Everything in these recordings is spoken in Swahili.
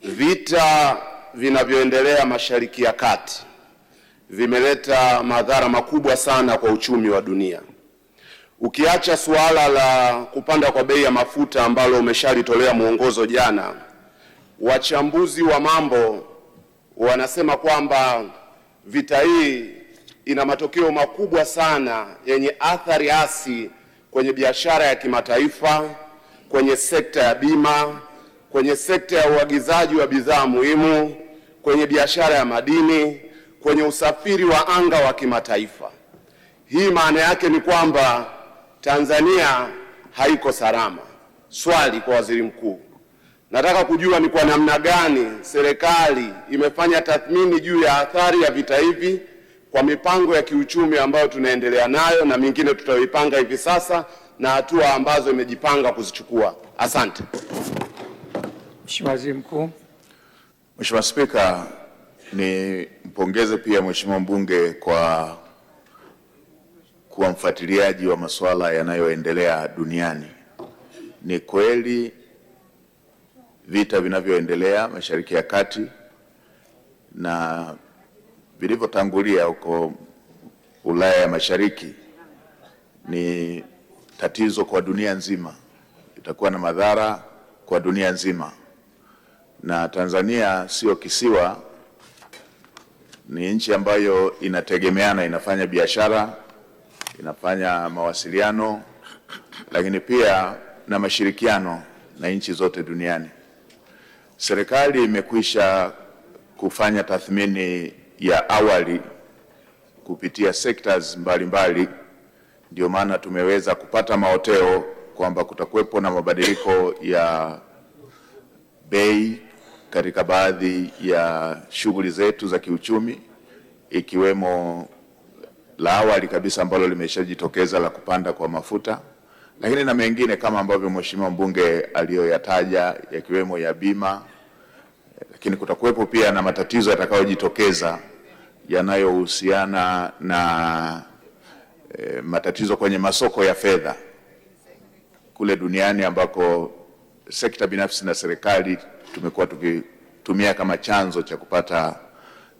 Vita vinavyoendelea Mashariki ya Kati vimeleta madhara makubwa sana kwa uchumi wa dunia. Ukiacha suala la kupanda kwa bei ya mafuta ambalo umeshalitolea mwongozo jana, wachambuzi wa mambo wanasema kwamba vita hii ina matokeo makubwa sana yenye athari hasi kwenye biashara ya kimataifa, kwenye sekta ya bima, kwenye sekta ya uagizaji wa bidhaa muhimu, kwenye biashara ya madini, kwenye usafiri wa anga wa kimataifa. Hii maana yake ni kwamba Tanzania haiko salama. Swali kwa Waziri Mkuu, nataka kujua ni kwa namna gani serikali imefanya tathmini juu ya athari ya vita hivi kwa mipango ya kiuchumi ambayo tunaendelea nayo na mingine tutayoipanga hivi sasa na hatua ambazo imejipanga kuzichukua. Asante. Mheshimiwa Waziri Mkuu. Mheshimiwa Spika, ni mpongeze pia Mheshimiwa mbunge kwa kuwa mfuatiliaji wa masuala yanayoendelea duniani. Ni kweli vita vinavyoendelea Mashariki ya Kati na vilivyotangulia huko Ulaya ya Mashariki ni tatizo kwa dunia nzima, itakuwa na madhara kwa dunia nzima. Na Tanzania sio kisiwa, ni nchi ambayo inategemeana, inafanya biashara, inafanya mawasiliano, lakini pia na mashirikiano na nchi zote duniani. Serikali imekwisha kufanya tathmini ya awali kupitia sectors mbalimbali, ndio maana tumeweza kupata maoteo kwamba kutakuwepo na mabadiliko ya bei katika baadhi ya shughuli zetu za kiuchumi, ikiwemo la awali kabisa ambalo limeshajitokeza la kupanda kwa mafuta, lakini na mengine kama ambavyo Mheshimiwa mbunge aliyoyataja yakiwemo ya bima, lakini kutakuwepo pia na matatizo yatakayojitokeza yanayohusiana na matatizo kwenye masoko ya fedha kule duniani ambako sekta binafsi na serikali tumekuwa tukitumia kama chanzo cha kupata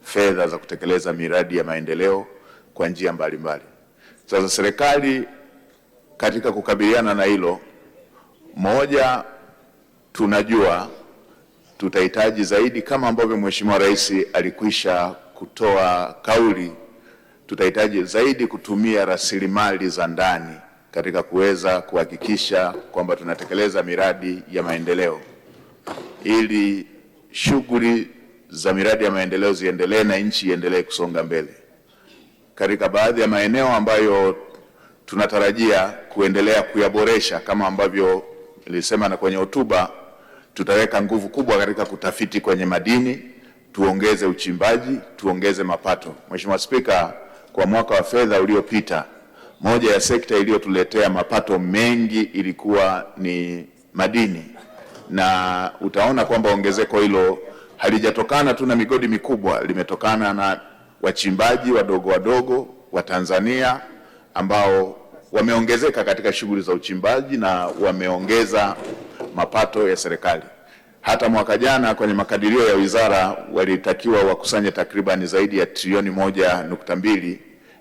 fedha za kutekeleza miradi ya maendeleo kwa njia mbalimbali. Sasa serikali katika kukabiliana na hilo, moja, tunajua tutahitaji zaidi, kama ambavyo Mheshimiwa Rais alikwisha kutoa kauli, tutahitaji zaidi kutumia rasilimali za ndani katika kuweza kuhakikisha kwamba tunatekeleza miradi ya maendeleo ili shughuli za miradi ya maendeleo ziendelee na nchi iendelee kusonga mbele. Katika baadhi ya maeneo ambayo tunatarajia kuendelea kuyaboresha, kama ambavyo nilisema na kwenye hotuba, tutaweka nguvu kubwa katika kutafiti kwenye madini, tuongeze uchimbaji, tuongeze mapato. Mheshimiwa Spika, kwa mwaka wa fedha uliopita, moja ya sekta iliyotuletea mapato mengi ilikuwa ni madini, na utaona kwamba ongezeko hilo halijatokana tu na migodi mikubwa, limetokana na wachimbaji wadogo wadogo wa Tanzania ambao wameongezeka katika shughuli za uchimbaji na wameongeza mapato ya serikali. Hata mwaka jana kwenye makadirio ya wizara walitakiwa wakusanye takribani zaidi ya trilioni 1.2.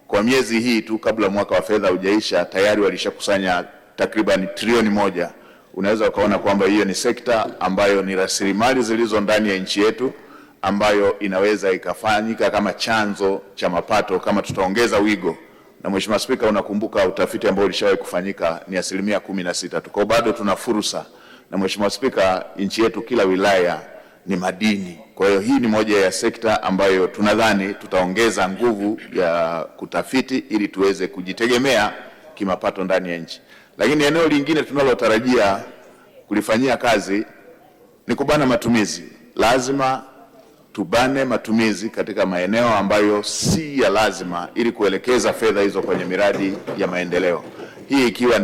Kwa miezi hii tu kabla mwaka wa fedha hujaisha tayari walishakusanya takribani trilioni 1. Unaweza ukaona kwamba hiyo ni sekta ambayo ni rasilimali zilizo ndani ya nchi yetu ambayo inaweza ikafanyika kama chanzo cha mapato kama tutaongeza wigo. Na Mheshimiwa Spika, unakumbuka utafiti ambao ulishawahi kufanyika ni 16%. Kwa bado tuna fursa. Na Mheshimiwa Spika, nchi yetu kila wilaya ni madini. Kwa hiyo hii ni moja ya sekta ambayo tunadhani tutaongeza nguvu ya kutafiti ili tuweze kujitegemea kimapato ndani ya nchi. Lakini eneo lingine tunalotarajia kulifanyia kazi ni kubana matumizi. Lazima tubane matumizi katika maeneo ambayo si ya lazima ili kuelekeza fedha hizo kwenye miradi ya maendeleo. Hii ikiwa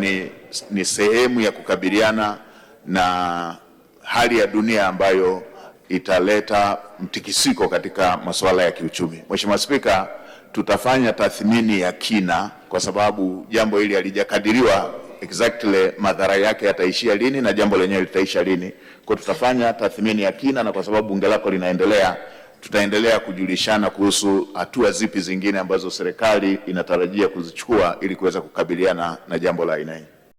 ni sehemu ya kukabiliana na hali ya dunia ambayo italeta mtikisiko katika masuala ya kiuchumi. Mheshimiwa Spika, tutafanya tathmini ya kina kwa sababu jambo hili halijakadiriwa exactly madhara yake yataishia lini na jambo lenyewe litaisha lini. Kwa tutafanya tathmini ya kina, na kwa sababu bunge lako linaendelea, tutaendelea kujulishana kuhusu hatua zipi zingine ambazo serikali inatarajia kuzichukua ili kuweza kukabiliana na jambo la aina hii.